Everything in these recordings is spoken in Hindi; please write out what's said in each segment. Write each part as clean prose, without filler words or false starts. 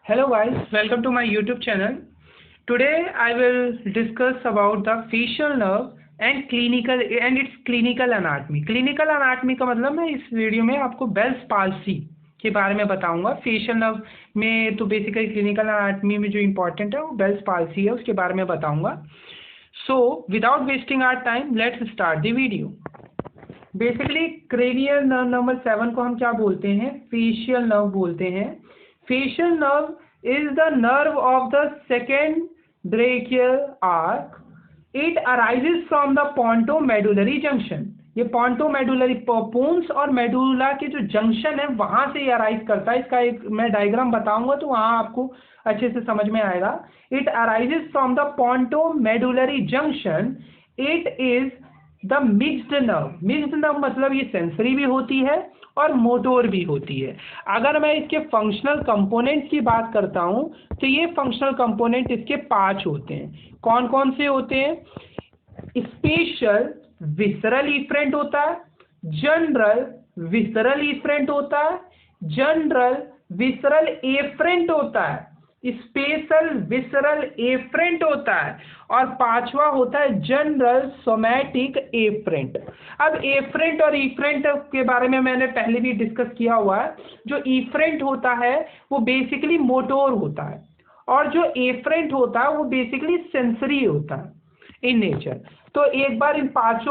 Hello guys, welcome to my YouTube channel. Today I will discuss about the facial nerve and its clinical anatomy. Clinical anatomy का मतलब मैं इस वीडियो में आपको बेल्स पाल्सी के बारे में बताऊंगा। फेशियल नर्व में तो बेसिकली क्लिनिकल एनाटॉमी में जो इम्पोर्टेंट है वो बेल्स पाल्सी है, उसके बारे में बताऊंगा। So without wasting our time let's start the video. Basically cranial nerve number 7 को हम क्या बोलते हैं? फेशियल नर्व बोलते हैं। Facial nerve is the nerve of the second brachial arc. It arises from the pontomedullary junction. ये pontomedullary पोन्स और मेडुला के जो जंक्शन है वहां से ये अराइज करता है। इसका एक मैं डायग्राम बताऊंगा तो वहां आपको अच्छे से समझ में आएगा। It arises from the pontomedullary junction. It is the mixed nerve. Mixed nerve मतलब ये सेंसरी भी होती है और मोटोर भी होती है। अगर मैं इसके फंक्शनल कंपोनेंट्स की बात करता हूँ तो ये फंक्शनल कंपोनेंट इसके 5 होते हैं। कौन कौन से होते हैं? स्पेशल विसरल इफरेंट होता है, जनरल विसरल इफरेंट होता है, जनरल विसरल एफरेंट होता है, स्पेशल विसरल एफरेंट होता है और 5वां होता है जनरल सोमैटिक एफरेंट। अब एफरेंट और इफरेंट के बारे में मैंने पहले भी डिस्कस किया हुआ है। जो इफरेंट होता है वो बेसिकली मोटोर होता है और जो एफरेंट होता है वो बेसिकली सेंसरी होता है इन नेचर। तो एक बार इन 5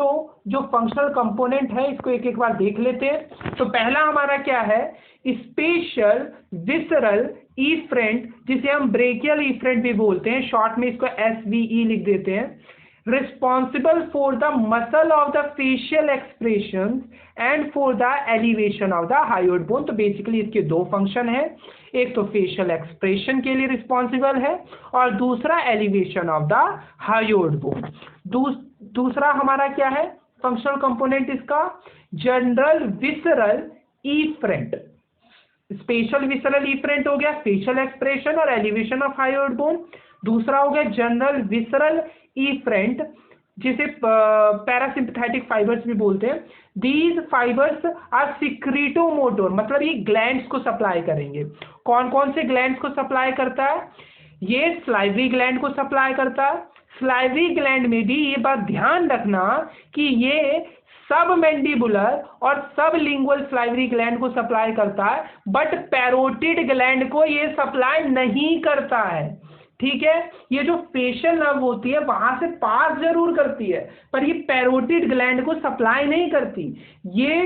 जो फंक्शनल कंपोनेंट है इसको एक एक बार देख लेते हैं। तो पहला हमारा क्या है? स्पेशल विसरल इफरेंट, जिसे हम ब्रेकियल इफरेंट भी बोलते हैं, शॉर्ट में इसको SVE लिख देते हैं। Responsible for the muscle of the facial expression and for the elevation of the hyoid bone. तो बेसिकली इसके 2 फंक्शन है, एक तो फेशियल एक्सप्रेशन के लिए रिस्पॉन्सिबल है और दूसरा elevation of the hyoid bone. दूसरा हमारा क्या है फंक्शनल कंपोनेंट इसका? General visceral efferent. Special visceral efferent हो गया फेशियल एक्सप्रेशन और एलिवेशन ऑफ हायोइड बोन। दूसरा हो गया जनरल विसरल इफरेंट, जिसे पैरासिम्पैथेटिक फाइबर्स भी बोलते हैं। दीज फाइबर्स आर सिक्रीटोमोटोर, मतलब ये ग्लैंड्स को सप्लाई करेंगे। कौन कौन से ग्लैंड्स को सप्लाई करता है? ये स्लाइवरी ग्लैंड को सप्लाई करता है। स्लाइवरी ग्लैंड में भी ये बात ध्यान रखना कि ये सब मैंडिबुलर और सब लिंगुअल स्लाइवरी ग्लैंड को सप्लाई करता है, बट पैरोटिड ग्लैंड को ये सप्लाई नहीं करता है। ठीक है, ये जो फेशियल नर्व होती है वहां से पास जरूर करती है पर ये पैरोटिड ग्लैंड को सप्लाई नहीं करती। ये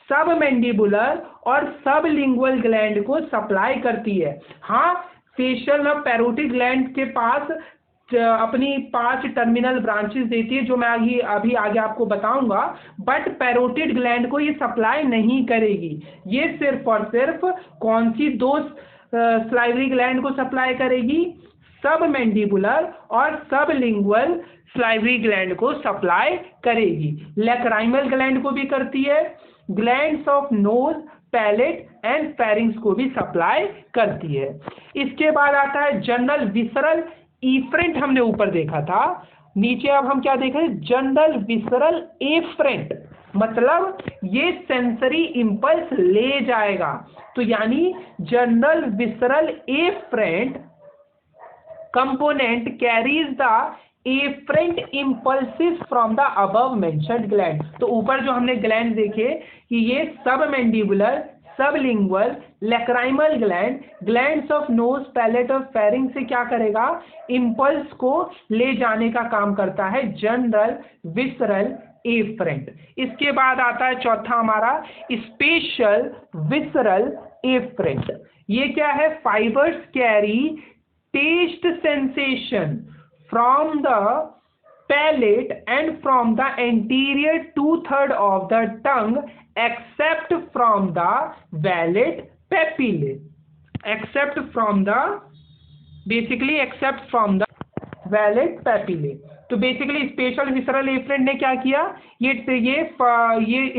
सब मैंडिबुलर और सब लिंगुअल ग्लैंड को सप्लाई करती है। हाँ, फेशियल नर्व पैरोटिड ग्लैंड के पास अपनी 5 टर्मिनल ब्रांचेस देती है जो मैं अभी आगे आपको बताऊंगा, बट पैरोटिड ग्लैंड को ये सप्लाई नहीं करेगी। ये सिर्फ और सिर्फ कौन सी 2 स्लाइवरी ग्लैंड को सप्लाई करेगी? सब मैंडिबुलर और सब लिंगुअल स्लाइवरी ग्लैंड को सप्लाई करेगी। लैक्राइमल ग्लैंड को भी करती है। Glands of nose, palate and pharynx को भी सप्लाई करती है। इसके बाद आता है जनरल विसरल इफरेंट, हमने ऊपर देखा था। नीचे अब हम क्या देख रहे हैं? जनरल विसरल एफरेंट, मतलब ये सेंसरी इंपल्स ले जाएगा। तो यानी general visceral afferent component carries the afferent impulses from the above mentioned gland। तो ऊपर जो हमने ग्लैंड देखे कि ये सब submandibular, sublingual, lacrimal gland, glands of nose, palate और फेरिंग से क्या करेगा? इंपल्स को ले जाने का काम करता है जनरल विसरल एफरेंट। इसके बाद आता है चौथा हमारा स्पेशल विसरल एफरेंट। ये क्या है? Fibres carry taste sensation from the palate and from the anterior 2/3 of the tongue except from the valid papillae, except from the valid papillae। तो बेसिकली स्पेशल विसरल एफरेंट ने क्या किया? ये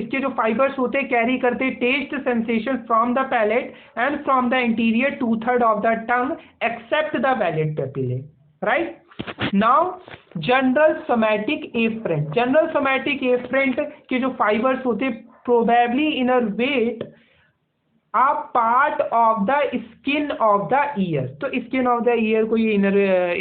इसके जो फाइबर्स होते हैं कैरी करते taste sensation from the palate and from the interior 2/3 of the tongue except the vallate papillae. Right now general somatic efferent. General somatic efferent के जो फाइबर्स होते probably innervate a part of the skin of the ear। तो स्किन ऑफ द ईयर को ये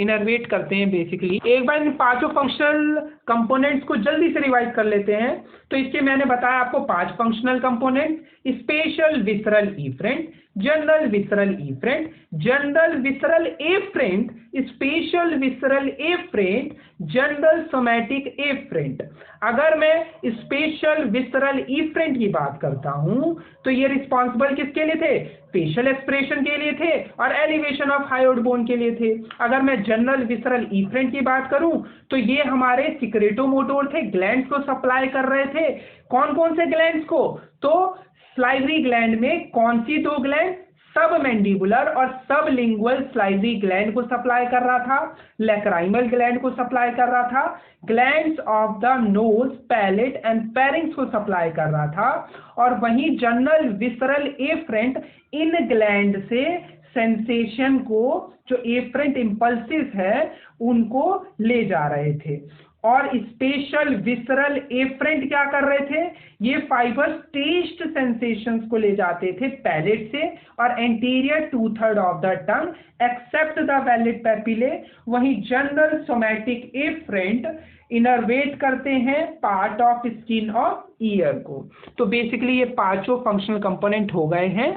इनर्वेट करते हैं बेसिकली। एक बार इन पांचों फंक्शनल कंपोनेंट्स को जल्दी से रिवाइज कर लेते हैं। तो इसके मैंने बताया आपको 5 functional component: special visceral efferent, general visceral efferent, general visceral afferent, special visceral afferent, general somatic afferent. अगर मैं स्पेशल विसरल इफरेंट की बात करता हूं तो ये रिस्पॉन्सिबल किसके लिए थे? फेशियल एक्सप्रेशन के लिए थे और एलिवेशन ऑफ हायोइड बोन के लिए थे। अगर मैं जनरल विसरल इफरेंट की बात करूं तो ये हमारे सिक्रेटोमोटोर थे, ग्लैंड्स को सप्लाई कर रहे थे। कौन कौन से ग्लैंड्स को? तो स्लाइवरी ग्लैंड में कौन सी 2 ग्लैंड? सब मैंडिबुलर और सब लिंगुअल स्लाइवरी ग्लैंड को सप्लाई कर रहा था, लैक्राइमल ग्लैंड को सप्लाई कर रहा था, glands of the nose, palate and pharynx को सप्लाई कर रहा था, और वहीं जनरल विसरल एफरेंट इन ग्लैंड से सेंसेशन को, जो एफरेंट इंपल्सिस है, उनको ले जा रहे थे। और स्पेशल विसरल एफरेंट क्या कर रहे थे? ये फाइबर्स टेस्ट सेंसेशंस को ले जाते थे पैलेट से और anterior 2/3 of the tongue except the vallate papillae. वहीं जनरल सोमैटिक एफरेंट इनर्वेट करते हैं part of skin of ear को। तो बेसिकली ये पांचों फंक्शनल कंपोनेंट हो गए हैं।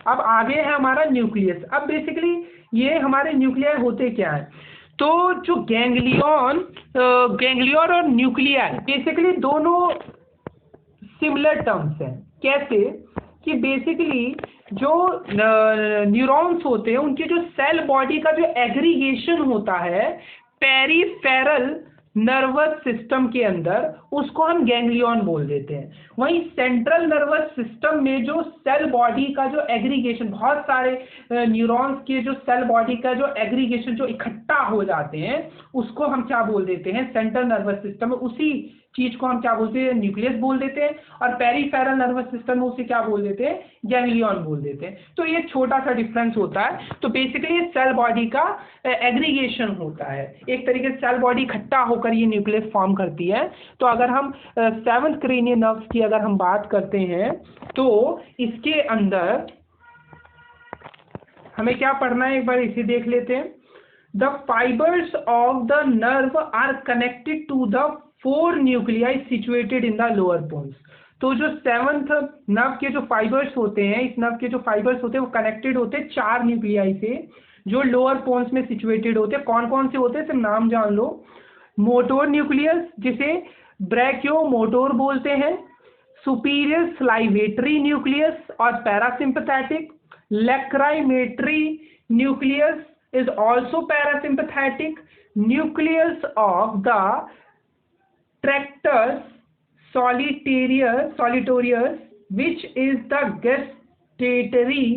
अब आगे है हमारा न्यूक्लियस। अब बेसिकली ये हमारे न्यूक्लियर होते क्या है? तो जो गैंग्लियन और न्यूक्लियर बेसिकली दोनों सिमिलर टर्म्स हैं। कैसे? कि बेसिकली जो न्यूरॉन्स होते हैं उनके जो सेल बॉडी का जो एग्रीगेशन होता है पेरिफेरल नर्वस सिस्टम के अंदर, उसको हम गैंग्लियन बोल देते हैं। वहीं सेंट्रल नर्वस सिस्टम में जो सेल बॉडी का जो एग्रीगेशन, बहुत सारे न्यूरॉन्स के जो सेल बॉडी का जो एग्रीगेशन जो इकट्ठा हो जाते हैं, उसको हम क्या बोल देते हैं? सेंट्रल नर्वस सिस्टम में उसी चीज को हम क्या बोलते हैं? न्यूक्लियस बोल देते हैं। और पेरिफेरल नर्वस सिस्टम में उसे क्या बोल देते हैं? गैंग्लियन बोल देते हैं। तो ये छोटा सा डिफरेंस होता है। तो बेसिकली सेल बॉडी का एग्रीगेशन होता है, एक तरीके से सेल बॉडी इकट्ठा होकर ये न्यूक्लियस फॉर्म करती है। तो अगर हम 7th क्रेनियल नर्व्स की अगर हम बात करते हैं तो इसके अंदर हमें क्या पढ़ना है, एक बार इसे देख लेते हैं। The fibres of the nerve are connected to the 4 nuclei situated in the lower bones. तो जो 7th नर्व के जो फाइबर्स होते हैं, इस नर्व के जो फाइबर्स होते हैं वो कनेक्टेड होते हैं 4 न्यूक्लियाई से, जो लोअर बोन्स में सिचुएटेड होते हैं। कौन कौन से होते हैं? सिर्फ नाम जान लो। मोटोर न्यूक्लियस, जिसे ब्रैकियोमोटोर बोलते हैं, सुपीरियर स्लाइवेटरी न्यूक्लियस और parasympathetic, lacrimatory nucleus is also parasympathetic, nucleus of the tractus solitarius, which is the gustatory,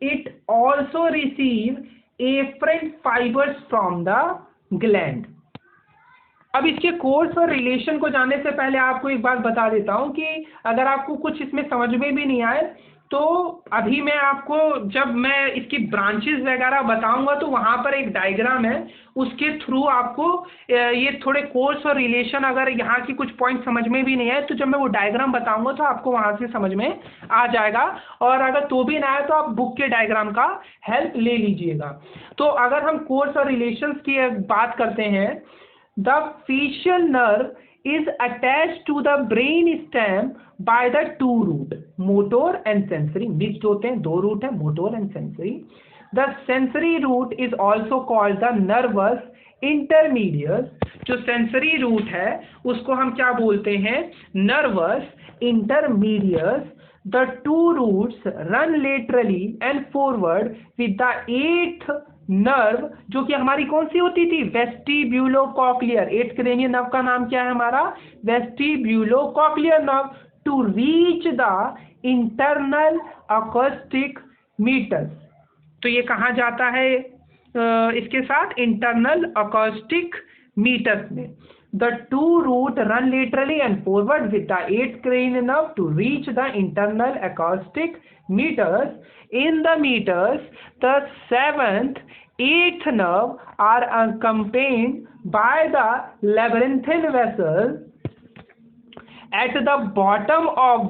it also receive afferent fibers from the gland। अब इसके कोर्स और रिलेशन को जानने से पहले आपको एक बात बता देता हूं कि अगर आपको कुछ इसमें समझ में भी नहीं आए तो अभी मैं आपको, जब मैं इसकी ब्रांचेस वगैरह बताऊंगा तो वहां पर एक डायग्राम है, उसके थ्रू आपको ये थोड़े कोर्स और रिलेशन, अगर यहाँ की कुछ पॉइंट समझ में भी नहीं आए तो जब मैं वो डायग्राम बताऊंगा तो आपको वहां से समझ में आ जाएगा। और अगर तो भी ना आए तो आप बुक के डायग्राम का हेल्प ले लीजिएगा। तो अगर हम कोर्स और रिलेशंस की बात करते हैं, the facial nerve is attached to the brain stem by the 2 root, motor and sensory। Mixed होते हैं, 2 रूट है, motor and sensory. The sensory root is also called the nervus intermedius। जो सेंसरी रूट है उसको हम क्या बोलते हैं? nervus intermedius। The 2 roots run laterally and forward with the 8th nerve, जो कि हमारी कौन सी होती थी? वेस्टिब्यूलोकॉक्लियर। 8th क्रेनियल नर्व का नाम क्या है हमारा? Vestibulocochlear nerve, to reach the internal acoustic meatus. तो ये कहाँ जाता है इसके साथ? इंटरनल अकॉस्टिक मीटर्स में। The 2 root run laterally and forward with the 8th cranial nerve to reach the internal acoustic meters. In the meters, the 7th, 8th nerve are accompanied by the labyrinthine vessels At the bottom or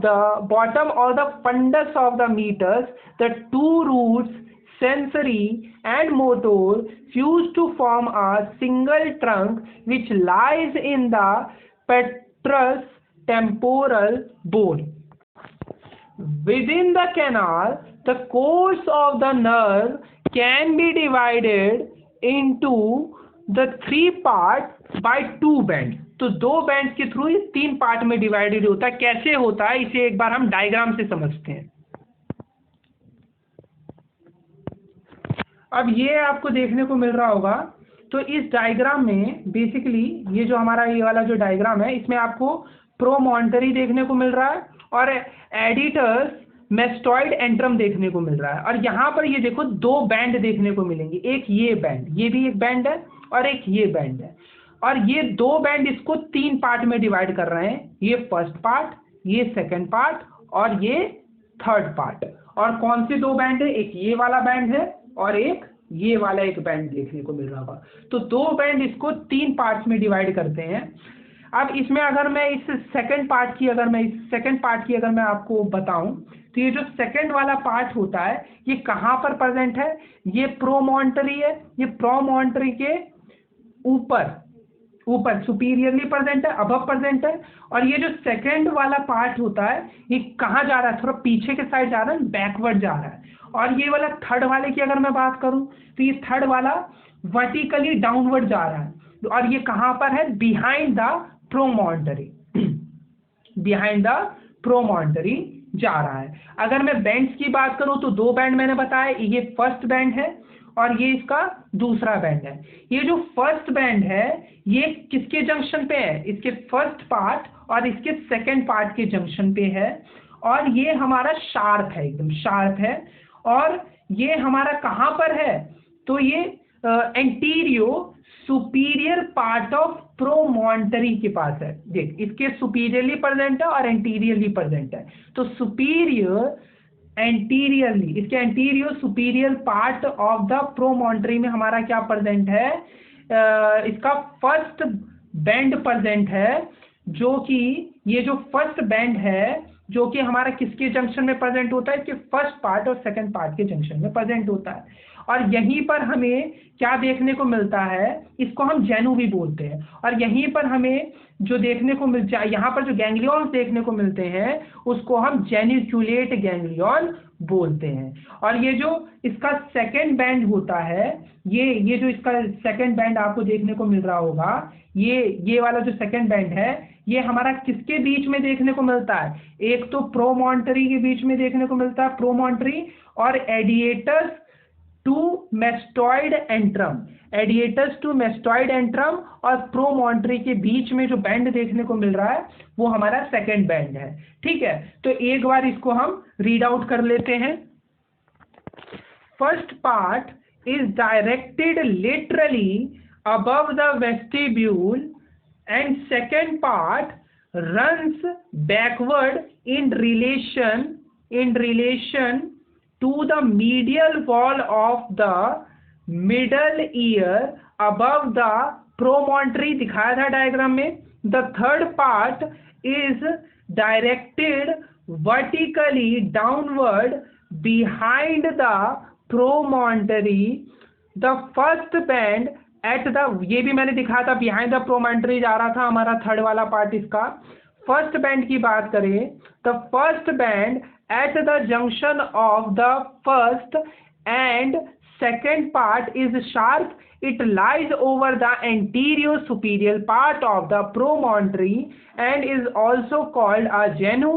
the fundus of the meters, the two roots, sensory and motor, fuse to form a single trunk which lies in the petrous temporal bone. Within the canal, the course of the nerve can be divided into the three parts by two bands. तो दो बैंड के थ्रू ये तीन पार्ट में डिवाइडेड होता है. कैसे होता है इसे एक बार हम डायग्राम से समझते हैं. अब ये आपको देखने को मिल रहा होगा. तो इस डायग्राम में बेसिकली ये जो हमारा ये वाला जो डायग्राम है इसमें आपको प्रोमॉन्टरी देखने को मिल रहा है और एडिटर्स मेस्टॉइड एंट्रम देखने को मिल रहा है. और यहाँ पर ये देखो दो बैंड देखने को मिलेंगे. एक ये बैंड, ये भी एक बैंड है और एक ये बैंड है. और ये दो बैंड इसको तीन पार्ट में डिवाइड कर रहे हैं. ये फर्स्ट पार्ट, ये सेकंड पार्ट और ये थर्ड पार्ट. और कौन से दो बैंड है? एक ये वाला बैंड है और एक ये वाला एक बैंड देखने को मिल रहा होगा. तो दो बैंड इसको तीन पार्ट्स में डिवाइड करते हैं. अब इसमें अगर मैं इस सेकंड पार्ट की अगर मैं आपको बताऊं तो ये जो सेकंड वाला पार्ट होता है ये कहाँ पर प्रेजेंट है? ये प्रोमॉन्टरी है. ये प्रोमॉन्टरी के ऊपर सुपीरियरली प्रेजेंट है, अबव प्रेजेंट है. और ये जो सेकंड वाला पार्ट होता है ये कहाँ जा रहा है? थोड़ा पीछे के साइड जा रहा है, बैकवर्ड जा रहा है. और ये वाला थर्ड वाले की अगर मैं बात करूं तो ये थर्ड वाला वर्टिकली डाउनवर्ड जा रहा है. और ये कहाँ पर है? बिहाइंड द प्रोमॉन्टरी जा रहा है. अगर मैं बैंड्स की बात करूं तो दो बैंड मैंने बताया. ये फर्स्ट बैंड है और ये इसका दूसरा बैंड है. ये जो फर्स्ट बैंड है ये किसके जंक्शन पे है? इसके फर्स्ट पार्ट और इसके सेकंड पार्ट के जंक्शन पे है. और ये हमारा शार्प है, एकदम शार्प है. और ये हमारा कहाँ पर है? तो ये एंटीरियो सुपीरियर पार्ट ऑफ प्रोमॉन्टरी के पास है. देख, इसके सुपीरियरली प्रेजेंट है और एंटीरियरली प्रेजेंट है. तो सुपीरियर एंटीरियरली, इसके anterior superior part of the promontory में हमारा क्या प्रेजेंट है? इसका फर्स्ट बैंड प्रेजेंट है. जो कि ये जो फर्स्ट बैंड है जो कि हमारा किसके जंक्शन में प्रेजेंट होता है? इसके फर्स्ट पार्ट और सेकंड पार्ट के जंक्शन में प्रेजेंट होता है. और यहीं पर हमें क्या देखने को मिलता है? इसको हम जेनु भी बोलते हैं. और यहीं पर हमें जो देखने को मिल जाए, यहाँ पर जो गैंग्लियॉन्स देखने को मिलते हैं उसको हम जेनिक्यूलेट गैंग्लियॉन बोलते हैं. और ये जो इसका सेकंड बैंड होता है, ये जो इसका सेकंड बैंड आपको देखने को मिल रहा होगा, ये वाला जो सेकंड बैंड है ये हमारा किसके बीच में देखने को मिलता है? एक तो प्रोमॉन्टरी के बीच में देखने को मिलता है, प्रोमॉन्टरी और एडिएटर्स टू मेस्टॉइड एंट्रम और प्रोमॉन्टरी के बीच में जो बैंड देखने को मिल रहा है वो हमारा सेकंड बैंड है. ठीक है, तो एक बार इसको हम रीड आउट कर लेते हैं. First part is directed laterally above the vestibule and second part runs backward in relation to the medial wall of the middle ear above the promontory. दिखाया था डायग्राम में. The third part is directed vertically downward behind the promontory. The first band at the, ये भी मैंने दिखाया था, बिहाइंड द प्रोमॉन्टरी जा रहा था हमारा थर्ड वाला पार्ट. इसका फर्स्ट बैंड की बात करें तो first band at the junction of the first and second part is sharp. It lies over the anterior superior part of the promontory and is also called a genu.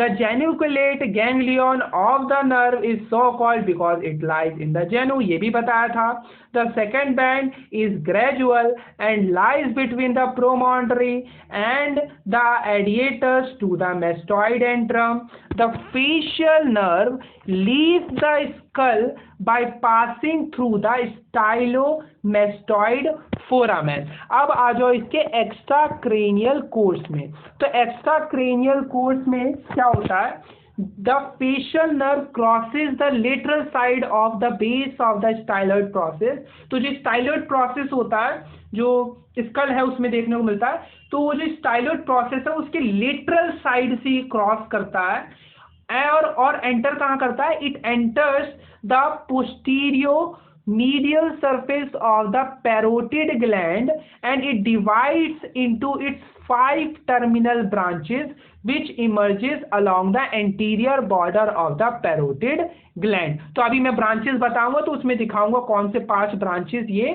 The geniculate ganglion of the nerve is so called because it lies in the genu. ये भी बताया था. The second band is gradual and lies between the promontory and the adiatus to the mastoid antrum. The facial nerve leaves the skull by passing through the stylomastoid foramen. अब आ जाओ इसके एक्स्ट्रा क्रेनियल कोर्स में. तो एक्स्ट्रा क्रेनियल कोर्स में क्या होता है? The facial nerve crosses the lateral side of the base of the styloid process. तो जो स्टाइलॉइड प्रोसेस होता है, जो स्कल है उसमें देखने को मिलता है, तो वो जो स्टाइलॉइड प्रोसेस है उसके लेटरल साइड से क्रॉस करता है और एंटर कहाँ करता है, it enters the posterior medial surface of the parotid gland and it divides into its 5 terminal branches which emerges along the anterior border of the parotid gland। तो अभी मैं ब्रांचेस बताऊंगा तो उसमें दिखाऊंगा कौन से 5 ब्रांचेस ये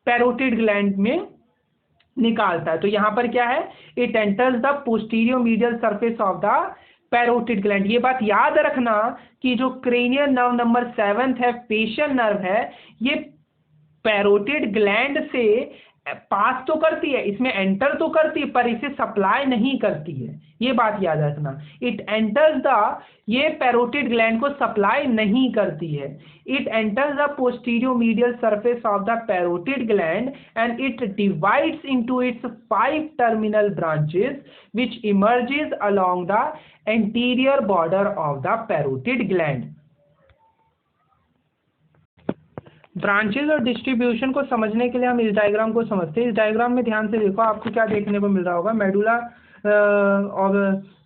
पैरोटिड ग्लैंड में निकालता है। तो यहाँ पर क्या है, it enters the posterior medial surface of the parotid gland. ये बात याद रखना कि जो क्रेनियल नर्व नंबर 7 है, फेशियल नर्व है, ये पैरोटिड ग्लैंड से पास तो करती है, इसमें एंटर तो करती है, पर इसे सप्लाई नहीं करती है। ये बात याद रखना, इट एंटर्स द, ये पैरोटिड ग्लैंड को सप्लाई नहीं करती है। It enters the posterior medial surface of the parotid gland and it divides into its 5 terminal branches which emerges along the anterior border of the parotid gland. Branches और डिस्ट्रीब्यूशन को समझने के लिए हम इस डायग्राम को समझते हैं। इस डायग्राम में ध्यान से देखो, आपको क्या देखने को मिल रहा होगा, मेडुला और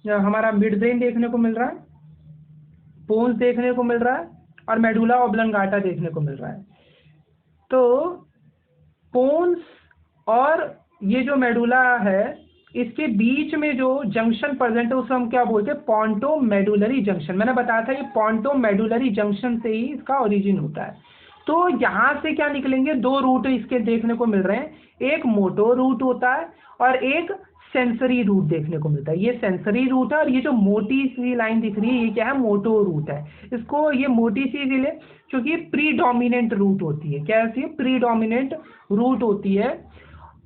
हमारा मिड ब्रेन देखने को मिल रहा है, पोन्स देखने को मिल रहा है और मेडुला ऑब्लंगाटा देखने को मिल रहा है। तो पोन्स और ये जो मेडुला है, इसके बीच में जो जंक्शन प्रेजेंट है उसे हम क्या बोलते हैं, पॉन्टो मेडुलरी जंक्शन। मैंने बताया था कि पॉन्टो मेडुलरी जंक्शन से ही इसका ओरिजिन होता है। तो यहाँ से क्या निकलेंगे, 2 रूट इसके देखने को मिल रहे हैं, एक मोटो रूट होता है और एक सेंसरी रूट देखने को मिलता है। ये सेंसरी रूट है और ये जो मोटी सी लाइन दिख रही है ये क्या है, मोटो रूट है। इसको ये मोटी सी इसलिए क्योंकि प्रीडोमिनेंट रूट होती है। क्या होती है, प्रीडोमिनेंट रूट होती है।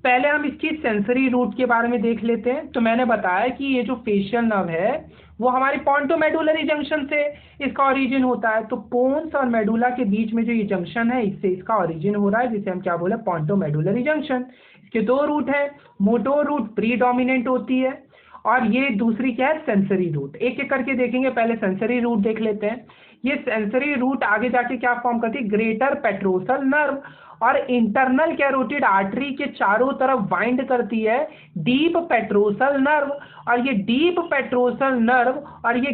पहले हम इसकी सेंसरी रूट के बारे में देख लेते हैं। तो मैंने बताया कि ये जो फेशियल नर्व है वो हमारी पॉन्टो मेडुलरी जंक्शन से इसका ओरिजिन होता है। तो पोन्स और मेडुला के बीच में जो ये जंक्शन है इससे इसका ओरिजिन हो रहा है, जिसे हम क्या बोले, पॉन्टो मेडुलरी जंक्शन। इसके 2 रूट है, मोटो रूट प्रीडोमिनेंट होती है और ये दूसरी क्या है, सेंसरी रूट। एक एक करके देखेंगे, पहले सेंसरी रूट देख लेते हैं। ये सेंसरी रूट आगे जाके क्या फॉर्म करती है, ग्रेटर पेट्रोसल नर्व और इंटरनल कैरोटिड आर्टरी के चारों तरफ बाइंड करती है डीप पेट्रोसल नर्व, और ये डीप पेट्रोसल नर्व और ये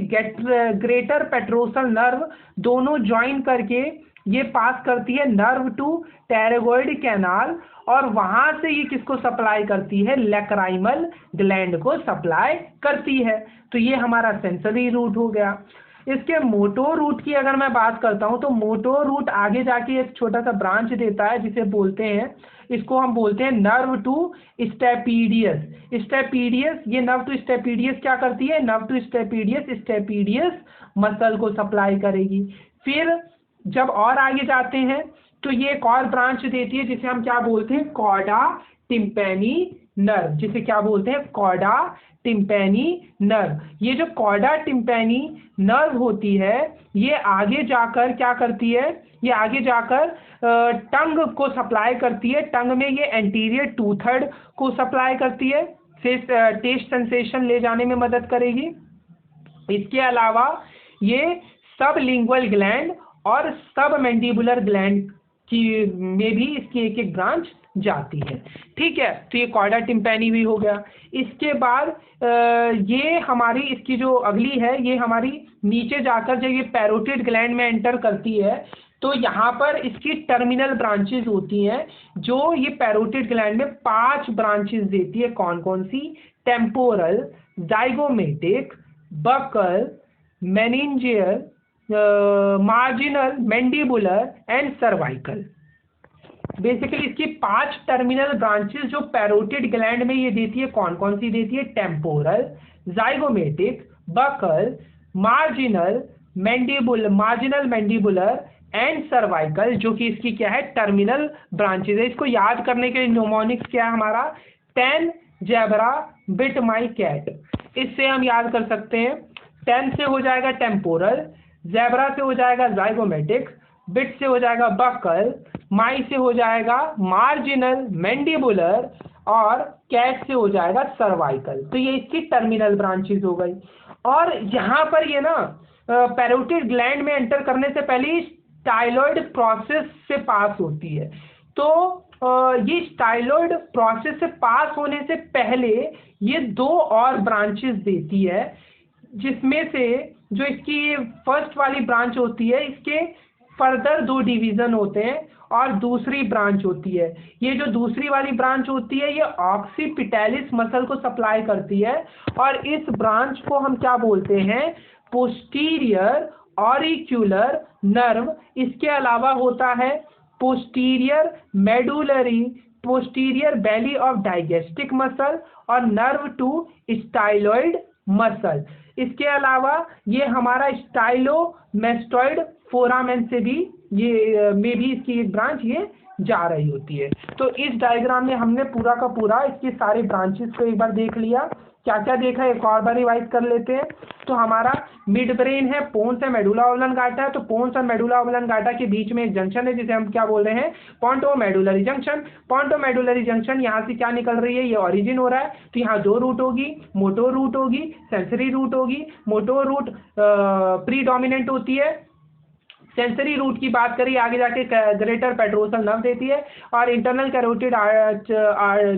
ग्रेटर पेट्रोसल नर्व दोनों ज्वाइन करके ये पास करती है नर्व टू टेरेगोइड कैनाल, और वहां से ये किसको सप्लाई करती है, लैक्राइमल ग्लैंड को सप्लाई करती है। तो ये हमारा सेंसरी रूट हो गया। इसके मोटो रूट की अगर मैं बात करता हूं तो मोटो रूट आगे जाके एक छोटा सा ब्रांच देता है जिसे बोलते हैं, इसको हम बोलते हैं नर्व टू स्टेपीडियस। स्टेपीडियस, ये नर्व टू स्टेपीडियस क्या करती है, नर्व टू स्टेपीडियस मसल को सप्लाई करेगी। फिर जब और आगे जाते हैं तो ये एक और ब्रांच देती है जिसे हम क्या बोलते हैं, कॉर्डा टिम्पैनी नर्व, जिसे क्या बोलते हैं, कॉर्डा टिम्पैनी नर्व। ये जो कॉर्डा टिम्पैनी नर्व होती है ये आगे जाकर क्या करती है, ये आगे जाकर टंग को सप्लाई करती है। टंग में ये एंटीरियर 2/3 को सप्लाई करती है, टेस्ट सेंसेशन ले जाने में मदद करेगी। इसके अलावा ये सब लिंगुअल ग्लैंड और सब मैंडिबुलर ग्लैंड की में भी इसकी एक एक ब्रांच जाती है। ठीक है, तो ये कॉर्डा टिम्पैनी भी हो गया। इसके बाद ये हमारी इसकी जो अगली है ये हमारी नीचे जाकर जब ये पैरोटिड ग्लैंड में एंटर करती है तो यहाँ पर इसकी टर्मिनल ब्रांचेस होती हैं, जो ये पैरोटिड ग्लैंड में 5 ब्रांचेस देती है। कौन कौन सी, temporal, zygomatic, buccal, meningeal, marginal, mandibular and cervical. Basically इसकी 5 टर्मिनल ब्रांचेस जो पैरोटिड ग्लैंड में ये देती है, कौन कौन सी देती है, temporal, zygomatic, buccal, marginal mandibular and cervical, जो कि इसकी क्या है, टर्मिनल ब्रांचेस है। इसको याद करने के लिए न्यूमोनिक्स क्या है हमारा, 10 ज़ेब्रा बिट माई कैट, इससे हम याद कर सकते हैं। 10 से हो जाएगा टेम्पोरल, ज़ेब्रा से हो जाएगा जाइगोमेटिक, बिट से हो जाएगा बकल, माई से हो जाएगा मार्जिनल मैंडिबुलर और कैट से हो जाएगा सर्वाइकल। तो ये इसकी टर्मिनल ब्रांचेज हो गई। और यहाँ पर ये ना पैरोटिड ग्लैंड में एंटर करने से पहले स्टाइलॉइड प्रोसेस से पास होती है। तो ये स्टाइलॉइड प्रोसेस से पास होने से पहले ये दो और ब्रांचेस देती है, जिसमें से जो इसकी फर्स्ट वाली ब्रांच होती है, इसके फर्दर दो डिवीजन होते हैं और दूसरी ब्रांच होती है। ये जो दूसरी वाली ब्रांच होती है ये ऑक्सीपिटैलिस मसल को सप्लाई करती है और इस ब्रांच को हम क्या बोलते हैं, पोस्टीरियर ऑरिक्यूलर नर्व। इसके अलावा होता है posterior medullary, posterior belly of डाइजेस्टिक muscle और नर्व टू स्टाइलॉइड मसल। इसके अलावा ये हमारा स्टाइलोमेस्टॉइड फोरामेन से भी ये में भी इसकी एक ब्रांच ये जा रही होती है। तो इस डायग्राम में हमने पूरा का पूरा इसकी सारे ब्रांचेस को एक बार देख लिया। क्या क्या देखा एक और बार रिवाइज कर लेते हैं। तो हमारा मिड ब्रेन है, पोन्स है, मेडुला ऑब्लंगाटा है। तो पोन्स और मेडुला ऑब्लंगाटा के बीच में एक जंक्शन है जिसे हम क्या बोल रहे हैं, पोंटोमेडुलरी जंक्शन। पोंटोमेडुलरी जंक्शन यहाँ से क्या निकल रही है, ये ओरिजिन हो रहा है। तो यहाँ दो रूट होगी, मोटोर रूट होगी, सेंसरी रूट होगी। मोटोर रूट प्रीडोमिनेंट होती है। सेंसरी रूट की बात करिए आगे जाके ग्रेटर पेट्रोसल नर्व देती है और इंटरनल कैरोटिड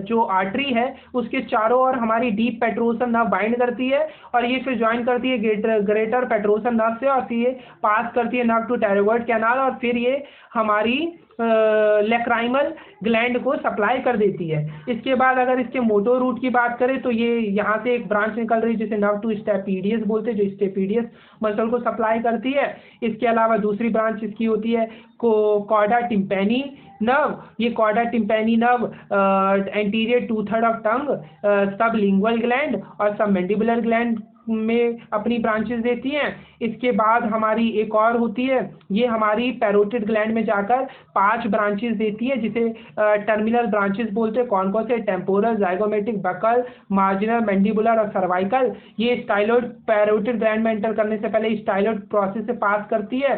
जो आर्टरी है उसके चारों ओर हमारी डीप पेट्रोसल नर्व बाइंड करती है और ये फिर ज्वाइन करती है ग्रेटर पेट्रोसल नर्व से और फिर ये पास करती है नर्व टू टायरोइड कैनाल और फिर ये हमारी लेक्राइमल ग्लैंड को सप्लाई कर देती है। इसके बाद अगर इसके मोटो रूट की बात करें तो ये यहाँ से एक ब्रांच निकल रही है जिसे नर्व टू स्टेपीडियस बोलते हैं, जो स्टेपीडियस मसल को सप्लाई करती है। इसके अलावा दूसरी ब्रांच इसकी होती है कॉर्डा टिम्पैनी नर्व। ये chorda tympani nerve anterior 2/3 of tongue, sublingual gland और सब मैंडिबुलर ग्लैंड में अपनी ब्रांचेस देती हैं। इसके बाद हमारी एक और होती है, ये हमारी पैरोटिड ग्लैंड में जाकर 5 ब्रांचेस देती है जिसे टर्मिनल ब्रांचेस बोलते हैं। कौन कौन से, temporal, zygomatic, buccal, marginal, mandibular और सर्वाइकल। ये स्टाइलॉइड पैरोटिड ग्लैंड में एंटर करने से पहले स्टाइलॉइड प्रोसेस से पास करती है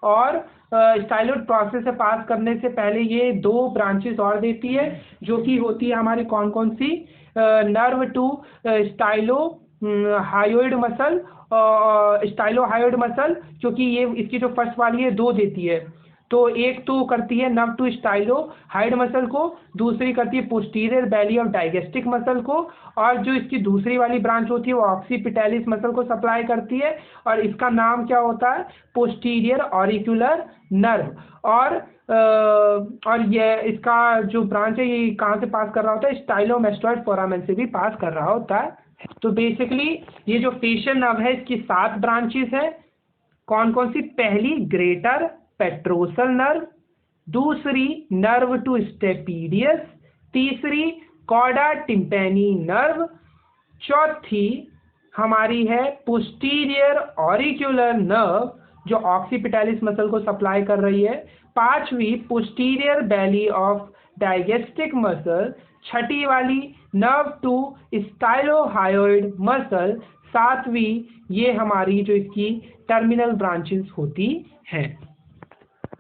और स्टाइलॉइड प्रोसेस से पास करने से पहले ये 2 ब्रांचेस और देती है जो कि होती है हमारी कौन कौन सी, nerve to stylohyoid muscle, stylohyoid muscle, क्योंकि ये इसकी जो फर्स्ट वाली है 2 देती है। तो एक तो करती है नर्व टू स्टाइलोहायोइड मसल को, दूसरी करती है पोस्टीरियर बेली ऑफ डाइजेस्टिक मसल को और जो इसकी दूसरी वाली ब्रांच होती है वो ऑक्सीपिटैलिस मसल को सप्लाई करती है और इसका नाम क्या होता है, पोस्टीरियर ऑरिक्यूलर नर्व। और ये इसका जो ब्रांच है ये कहाँ से पास कर रहा होता है, स्टाइलोमेस्टॉइड फोरामेन से भी पास कर रहा होता है। तो बेसिकली ये जो फेशियल नर्व है इसकी 7 ब्रांचेस है। कौन कौन सी, पहली ग्रेटर पेट्रोसल नर्व, दूसरी नर्व टू स्टेपीडियस, तीसरी कॉर्डा टिम्पैनी नर्व, चौथी हमारी है पोस्टीरियर ऑरिक्यूलर नर्व जो ऑक्सीपिटैलिस मसल को सप्लाई कर रही है, पांचवी पोस्टीरियर बेली ऑफ डाइजेस्टिक मसल, छठी वाली नर्व टू स्टाइलोहायोइड मसल, सातवीं ये हमारी जो इसकी टर्मिनल ब्रांचेस होती हैं।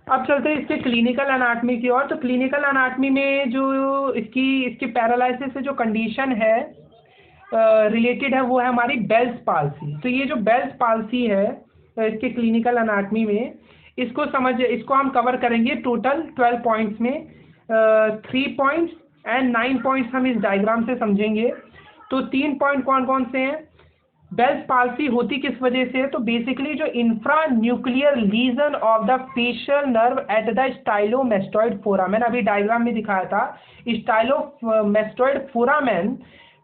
अब चलते हैं इसके क्लिनिकल एनाटॉमी की ओर। तो क्लिनिकल एनाटॉमी में जो इसके पैरालिसिस से जो कंडीशन है रिलेटेड है वो है हमारी बेल्स पाल्सी। तो ये जो बेल्स पाल्सी है इसके क्लिनिकल एनाटॉमी में इसको हम कवर करेंगे टोटल 12 पॉइंट्स में। 3 पॉइंट्स एंड 9 पॉइंट्स हम इस डायग्राम से समझेंगे। तो 3 पॉइंट कौन कौन से हैं, बेल्स पाल्सी होती किस वजह से है, तो बेसिकली जो infranuclear lesion of the facial nerve at the stylomastoid foramen, अभी डायग्राम में दिखाया था, स्टाइलोमेस्टॉइड फोरामेन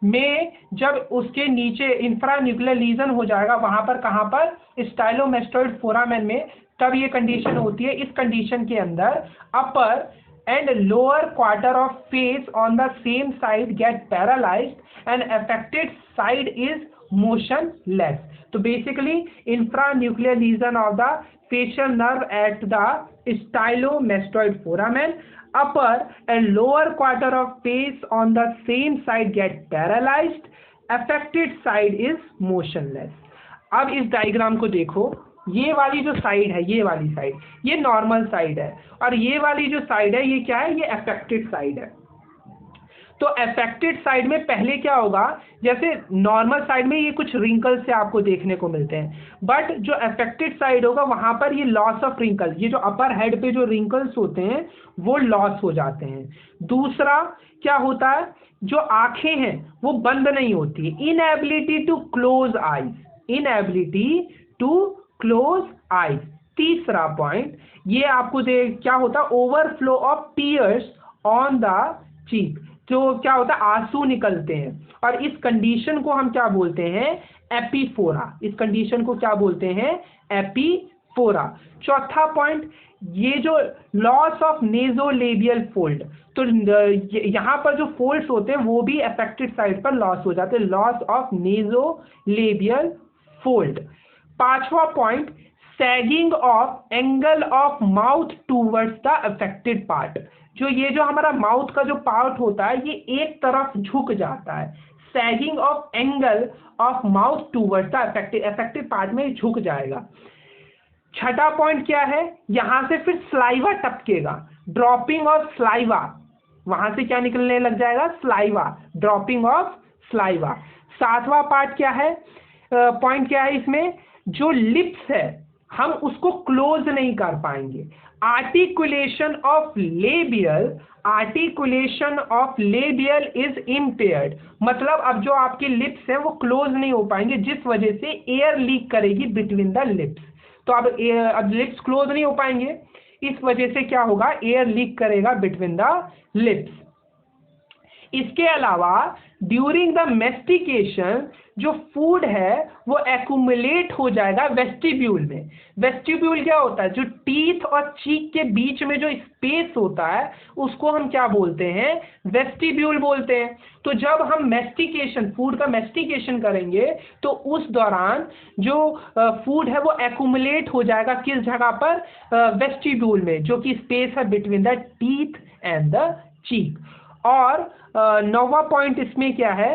में जब उसके नीचे इंफ्रा न्यूक्लियर लीजन हो जाएगा वहां पर, कहां पर, स्टाइलोमेस्टॉइड फोरामेन में, तब ये कंडीशन होती है। इस कंडीशन के अंदर अपर and lower quarter of face on the same side get paralyzed and affected side is motionless. So basically infranuclear lesion of the facial nerve at the stylomastoid foramen, upper and lower quarter of face on the same side get paralyzed, affected side is motionless. अब इस डायग्राम को देखो, ये वाली जो साइड है, ये वाली साइड ये नॉर्मल साइड है और ये वाली जो साइड है ये क्या है, ये अफेक्टेड साइड है। तो अफेक्टेड साइड में पहले क्या होगा, जैसे नॉर्मल साइड में ये कुछ रिंकल्स से आपको देखने को मिलते हैं, बट जो अफेक्टेड साइड होगा वहां पर ये लॉस ऑफ रिंकल, ये जो अपर हेड पे जो रिंकल्स होते हैं वो लॉस हो जाते हैं। दूसरा क्या होता है, जो आंखें हैं वो बंद नहीं होती, inability to close eyes, inability to close eyes. तीसरा पॉइंट ये आपको क्या होता है, overflow of tears on the cheek, जो क्या होता है आंसू निकलते हैं, और इस कंडीशन को हम क्या बोलते हैं, एपीफोरा। इस कंडीशन को क्या बोलते हैं, एपीफोरा। चौथा पॉइंट, ये जो लॉस ऑफ नेजोलेबियल फोल्ड, तो यहाँ पर जो फोल्ड्स होते हैं वो भी अफेक्टेड साइड पर लॉस हो जाते हैं, लॉस ऑफ नेजोलेबियल फोल्ड। पांचवा point, sagging of angle of mouth towards the affected part, जो ये जो हमारा माउथ का जो पार्ट होता है ये एक तरफ झुक जाता है, sagging of angle of mouth towards the affected part में झुक जाएगा। छठा पॉइंट क्या है, यहां से फिर स्लाइवा टपकेगा, ड्रॉपिंग ऑफ स्लाइवा, वहां से क्या निकलने लग जाएगा, स्लाइवा, ड्रॉपिंग ऑफ स्लाइवा। सातवां पार्ट क्या है, पॉइंट क्या है इसमें, जो लिप्स है हम उसको क्लोज नहीं कर पाएंगे, articulation of labial, articulation of labial is impaired, मतलब अब जो आपके लिप्स हैं वो क्लोज नहीं हो पाएंगे, जिस वजह से एयर लीक करेगी बिटवीन द लिप्स। तो अब लिप्स क्लोज नहीं हो पाएंगे, इस वजह से क्या होगा, एयर लीक करेगा बिटवीन द लिप्स। इसके अलावा ड्यूरिंग द मेस्टिकेशन जो फूड है वो एक्यूमुलेट हो जाएगा वेस्टिब्यूल में। वेस्टिब्यूल क्या होता है, जो टीथ और चीक के बीच में जो स्पेस होता है उसको हम क्या बोलते हैं, वेस्टिब्यूल बोलते हैं। तो जब हम मेस्टिकेशन, फूड का मेस्टिकेशन करेंगे तो उस दौरान जो फूड है वो एक्यूमुलेट हो जाएगा किस जगह पर, वेस्टिब्यूल में, जो कि स्पेस है between the teeth and the cheek. और नौवां पॉइंट इसमें क्या है,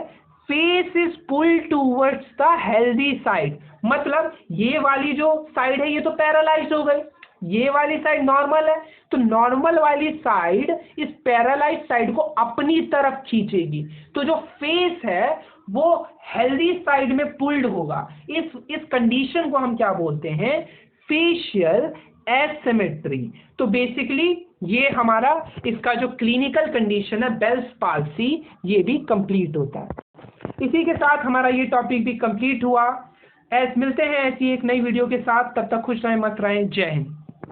face is pull towards the healthy side, मतलब ये वाली जो साइड है ये तो पैरालाइज्ड हो गई, ये वाली साइड नॉर्मल है, तो नॉर्मल वाली साइड इस पैरालाइज्ड साइड को अपनी तरफ खींचेगी, तो जो फेस है वो हेल्दी साइड में पुल्ड होगा। इस कंडीशन को हम क्या बोलते हैं, फेशियल एसिमेट्री। तो बेसिकली ये हमारा इसका जो क्लिनिकल कंडीशन है बेल्स पाल्सी, ये भी कंप्लीट होता है। इसी के साथ हमारा ये टॉपिक भी कंप्लीट हुआ। मिलते हैं ऐसी एक नई वीडियो के साथ, तब तक खुश रहें, मस्त रहें, जय हिंद।